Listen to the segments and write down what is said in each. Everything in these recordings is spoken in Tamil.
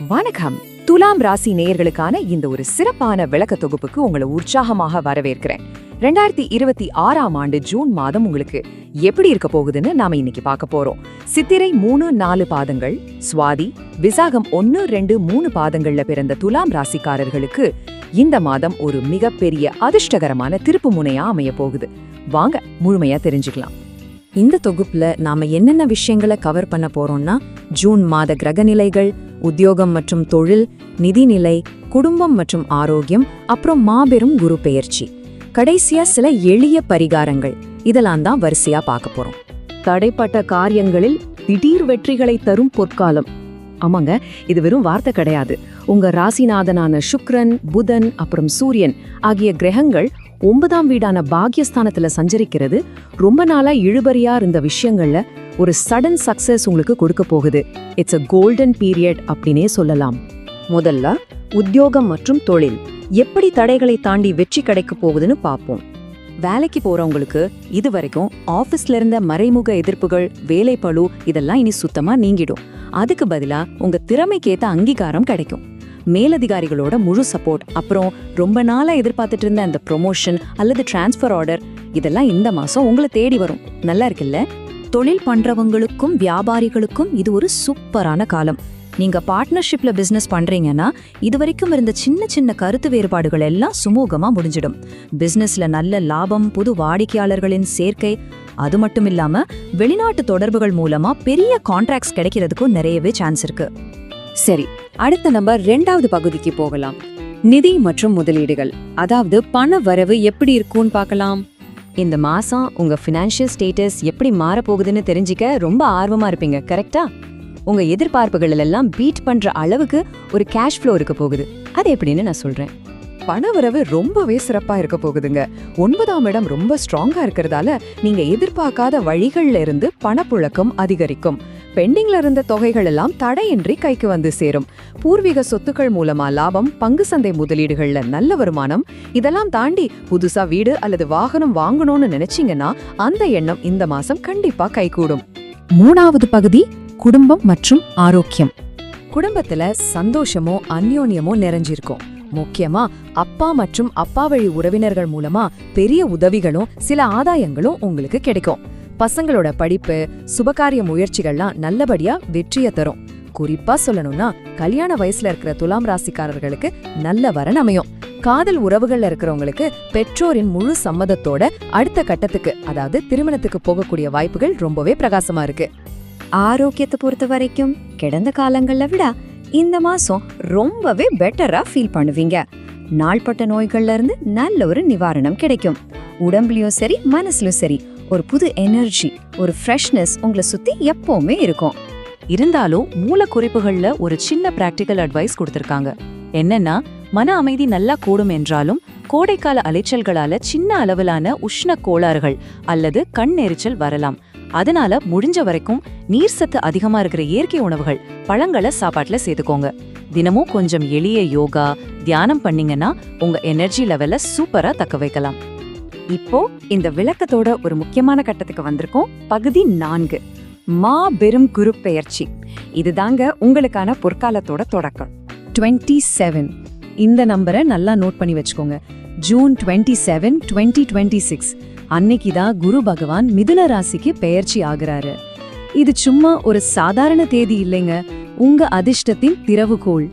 வணக்கம். துலாம் ராசி நேயர்களுக்கான இந்த ஒரு சிறப்பான விளக்க தொகுப்புக்கு உங்களை உற்சாகமாக வரவேற்கிறேன். 2026ஆம் ஆண்டு ஜூன் மாதம் உங்களுக்கு எப்படி இருக்க போகுதுன்னு நாம இன்னைக்கு பார்க்க போறோம். சித்திரை 3-4 பாதங்கள், சுவாதி, விசாகம் 1-2-3 பாதங்கள்ல பிறந்த துலாம் ராசிக்காரர்களுக்கு இந்த மாதம் ஒரு மிகப்பெரிய அதிர்ஷ்டகரமான திருப்பு முனையா அமைய போகுது. வாங்க முழுமையா தெரிஞ்சுக்கலாம். இந்த தொகுப்புல நாம என்னென்ன விஷயங்களை கவர் பண்ண போறோம்னா, ஜூன் மாத கிரகநிலைகள், உத்தியோகம் மற்றும் தொழில், நிதிநிலை, குடும்பம் மற்றும் ஆரோக்கியம், அப்புறம் மாபெரும் குரு பெயர்ச்சி, கடைசியா சில எளிய பரிகாரங்கள், இதெல்லாம் தான் வரிசையா பார்க்க போறோம். தடைப்பட்ட காரியங்களில் திடீர் வெற்றிகளை தரும் பொற்காலம். ஆமாங்க, இது வெறும் வார்த்தை கிடையாது. உங்க ராசிநாதனான சுக்கிரன், புதன், அப்புறம் சூரியன் ஆகிய கிரகங்கள் 9ஆம் வீடான பாக்யஸ்தானத்துல சஞ்சரிக்கிறது ரொம்ப நாளா இழுபறியா இருந்த விஷயங்கள்ல ஒரு சடன் சக்சஸ் உங்களுக்கு கொடுக்க போகுது. இட்ஸ் அ கோல்டன் பீரியட் அப்படின்னே சொல்லலாம். முதல்ல உத்தியோகம் மற்றும் தொழில் எப்படி தடைகளை தாண்டி வெற்றி கிடைக்க போகுதுன்னு பார்ப்போம். வேலைக்கு போறவங்களுக்கு இது வரைக்கும் ஆபீஸ்ல இருந்த மறைமுக எதிர்ப்புகள், வேலைப்பளு இதெல்லாம் இனி சுத்தமா நீங்கிடும். அதுக்கு பதிலா உங்க திறமைக்கேத்த அங்கீகாரம் கிடைக்கும். மேலதிகாரிகளோட முழு சப்போர்ட், அப்புறம் ரொம்ப நாளா எதிர்பார்த்துட்டு இருந்த அந்த ப்ரொமோஷன் அல்லது டிரான்ஸ்ஃபர் ஆர்டர், இதெல்லாம் இந்த மாசம் உங்களை தேடி வரும். நல்லா இருக்குல்ல? தொழில் பண்றவங்களுக்கும் வியாபாரிகளுக்கும் இது ஒரு சூப்பரான காலம். நீங்க பார்ட்னர்ஷிப்ல பிசினஸ் பண்றீங்கன்னா இதுவரைக்கும் இருந்த சின்ன சின்ன கருத்து வேறுபாடுகள் எல்லாம் சுமூகமா முடிஞ்சிடும். பிசினஸ்ல நல்ல லாபம், புது வாடிக்கையாளர்களின் சேர்க்கை, அது மட்டும் இல்லாம வெளிநாட்டு தொடர்புகள் மூலமா பெரிய கான்ட்ராக்ட்ஸ் கிடைக்கிறதுக்கும் நிறையவே சான்ஸ் இருக்கு. சரி, அடுத்த நம்ம 2வது பகுதிக்கு போகலாம். நிதி மற்றும் முதலீடுகள், அதாவது பண வரவு எப்படி இருக்கும்னு பார்க்கலாம். இந்த மாசம் உங்க ஃபினான்ஷியல் ஸ்டேட்டஸ் எப்படி மாறப்போகுதுன்னு தெரிஞ்சுக்க ரொம்ப ஆர்வமா இருப்பீங்க, கரெக்டா? உங்க எதிர்பார்ப்புகள் எல்லாம் பீட் பண்ற அளவுக்கு ஒரு கேஷ் ஃப்ளோ இருக்க போகுது. அது எப்படின்னு நான் சொல்றேன். பணவரவு ரொம்பவே சிறப்பா இருக்க போகுதுங்க. 9ஆம் இடம் ரொம்ப ஸ்ட்ராங்கா இருக்கிறதால நீங்க எதிர்பார்க்காத வழிகள்ல இருந்து பணப்புழக்கம் அதிகரிக்கும். பெண்டிங்ல இருந்த தொகைகள் எல்லாம் தடையின்றி கைக்கு வந்து சேரும். பூர்வீக சொத்துக்கள் மூலமா லாபம், பங்கு சந்தை முதலீடுகள்ல நல்ல வருமானம், இதெல்லாம் தாண்டி புதுசா வீடு அல்லது வாகனம் வாங்கணும்னு நினைச்சீங்கன்னா அந்த எண்ணம் இந்த மாசம் கண்டிப்பா கைகூடும். 3வது பகுதி குடும்பம் மற்றும் ஆரோக்கியம். குடும்பத்துல சந்தோஷமோ அந்யோன்யமோ நிறைஞ்சிருக்கும். முக்கியமா அப்பா மற்றும் அப்பா வழி உறவினர்கள் மூலமா பெரிய உதவிகளும் சில ஆதாயங்களும் உங்களுக்கு கிடைக்கும். பசங்களோட படிப்பு, சுபகாரிய முயற்சிகள்லாம் நல்லபடியா வெற்றியை தரும். குறிப்பா சொல்லணும்னா கல்யாண வயசுல இருக்கிற துலாம் ராசிக்காரர்களுக்கு நல்ல வரன் அமையும். காதல் உறவுகள்ல இருக்கிறவங்களுக்கு பெற்றோரின் முழு சம்மதத்தோட அடுத்த கட்டத்துக்கு, அதாவது திருமணத்துக்கு போகக்கூடிய வாய்ப்புகள் ரொம்பவே பிரகாசமா இருக்கு. ஆரோக்கியத்தை பொறுத்த வரைக்கும் கிடந்த காலங்கள்ல விட இந்த மாசம் ரொம்பவே பெட்டரா ஃபீல் பண்ணுவீங்க. நாள்பட்ட நோய்கள்ல இருந்து நல்ல ஒரு நிவாரணம் கிடைக்கும். உடம்புலயும் சரி மனசுலயும் சரி ஒரு புது எனர்ஜி, ஒரு ஃப்ரெஷ்னஸ் உங்களை சுத்தி எப்பவுமே இருக்கும். இருந்தாலும் மூல குறிப்புகள்ல ஒரு சின்ன பிராக்டிக்கல் அட்வைஸ் கொடுத்திருக்காங்க. என்னன்னா, மன அமைதி நல்லா கூடும் என்றாலும் கோடைக்கால அலைச்சல்களால சின்ன அளவிலான உஷ்ண கோளாறுகள் அல்லது கண் எரிச்சல் வரலாம். அதனால முடிஞ்ச வரைக்கும் நீர் சத்து அதிகமா இருக்கிற இயற்கை உணவுகள், பழங்களை சாப்பாட்டுல சேர்த்துக்கோங்க. தினமும் கொஞ்சம் எளிய யோகா, தியானம் பண்ணீங்கன்னா உங்க எனர்ஜி லெவல சூப்பரா தக்க வைக்கலாம். இப்போ இந்த விளக்கத்தோட ஒரு முக்கியமான கட்டத்துக்கு வந்திருக்கோம். பகுதி 4, மாபெரும் குரு பெயர்ச்சி. இதுதாங்க உங்களுக்கான பொற்காலத்தோட தொடக்கம். 27 இந்த நம்பரை நல்லா நோட் பண்ணி வச்சுக்கோங்க. ஜூன் 27, 2026 அன்னைக்குதான் குரு பகவான் மிதுன ராசிக்கு பெயர்ச்சி ஆகுறாரு. இது சும்மா ஒரு சாதாரண தேதி இல்லைங்க, உங்க அதிர்ஷ்டத்தின் திறவுகோள்.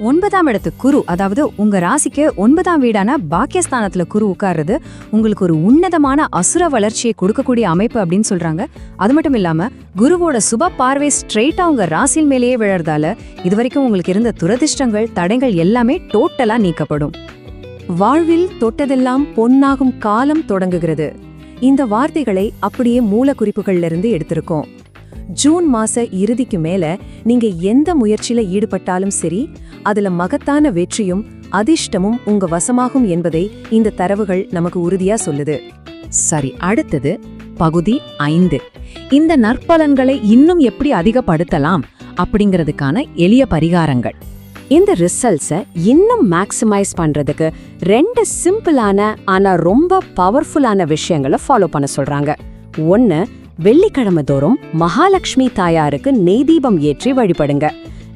9ஆம் இடத்து குரு, அதாவது உங்க ராசிக்கு 9ஆம் வீடான பாக்கியஸ்தானத்துல குரு உட்கார்றது உங்களுக்கு ஒரு உன்னதமான அசுர வளர்ச்சியை கொடுக்கக்கூடிய அமைப்பு அப்படின்னு சொல்றாங்க. அது மட்டும் இல்லாம குருவோட சுப பார்வை ஸ்ட்ரெயிட்டா உங்க ராசியின் மேலேயே விழறதால இதுவரைக்கும் உங்களுக்கு இருந்த துரதிர்ஷ்டங்கள், தடைகள் எல்லாமே டோட்டலா நீக்கப்படும். வாழ்வில் தொட்டதெல்லாம் பொன்னாகும் காலம் தொடங்குகிறது. இந்த வார்த்தைகளை அப்படியே மூல குறிப்புகள்ல இருந்து எடுத்திருக்கோம். ஜூன் மாச இறுதிக்கு மேல நீங்க எந்த முயற்சியில ஈடுபட்டாலும் சரி, அதுல மகத்தான வெற்றியும் அதிர்ஷ்டமும் உங்க வசமாகும் என்பதை இந்த தரவுகள் நமக்கு உறுதியா சொல்லுது. சரி, அடுத்தது பகுதி 5. இந்த நற்பலன்களை இன்னும் எப்படி அதிகப்படுத்தலாம் அப்படிங்கிறதுக்கான எளிய பரிகாரங்கள். இந்த ரிசல்ட்ஸை இன்னும் மேக்ஸிமைஸ் பண்றதுக்கு 2 சிம்பிளான ஆனா ரொம்ப பவர்ஃபுல்லான விஷயங்களை ஃபாலோ பண்ண சொல்றாங்க. 1, வெள்ளிக்கிழமை தோறும் மகாலட்சுமி தாயாருக்கு நெய் தீபம் ஏற்றி வழிபடுங்க.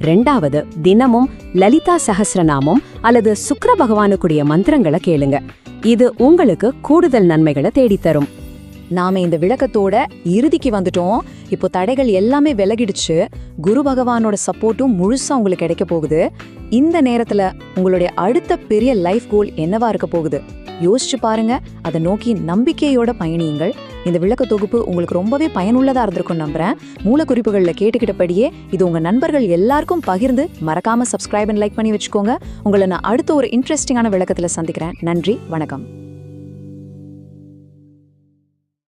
ரெண்டாவது, தினமும் லலிதா சஹஸ்ரநாமம் அல்லது சுக்கிர பகவானுக்குரிய மந்திரங்களை கேளுங்க. இது உங்களுக்கு கூடுதல் நன்மைகளை தேடித்தரும். நாம இந்த விளக்கத்தோட இறுதிக்கு வந்துட்டோம். இப்போ தடைகள் எல்லாமே விலகிடுச்சு. குரு பகவானோட சப்போர்ட்டும் முழுசா உங்களுக்கு கிடைக்க போகுது. இந்த நேரத்துல உங்களுடைய அடுத்த பெரிய லைஃப் கோல் என்னவா இருக்க போகுது யோசிச்சு பாருங்க. அதை நோக்கி நம்பிக்கையோட பயணியுங்கள். இந்த விளக்க தொகுப்பு உங்களுக்கு ரொம்பவே பயனுள்ளதா இருந்திருக்கும் நம்புறேன். மூலக்குறிப்புகள்ல கேட்டுக்கிட்டபடியே இது உங்க நண்பர்கள் எல்லாருக்கும் பகிர்ந்து மறக்காம சப்ஸ்கிரைப் அண்ட் லைக் பண்ணி வச்சுக்கோங்க. உங்களை நான் அடுத்த ஒரு இன்ட்ரெஸ்டிங்கான விளக்கத்துல சந்திக்கிறேன். நன்றி, வணக்கம்.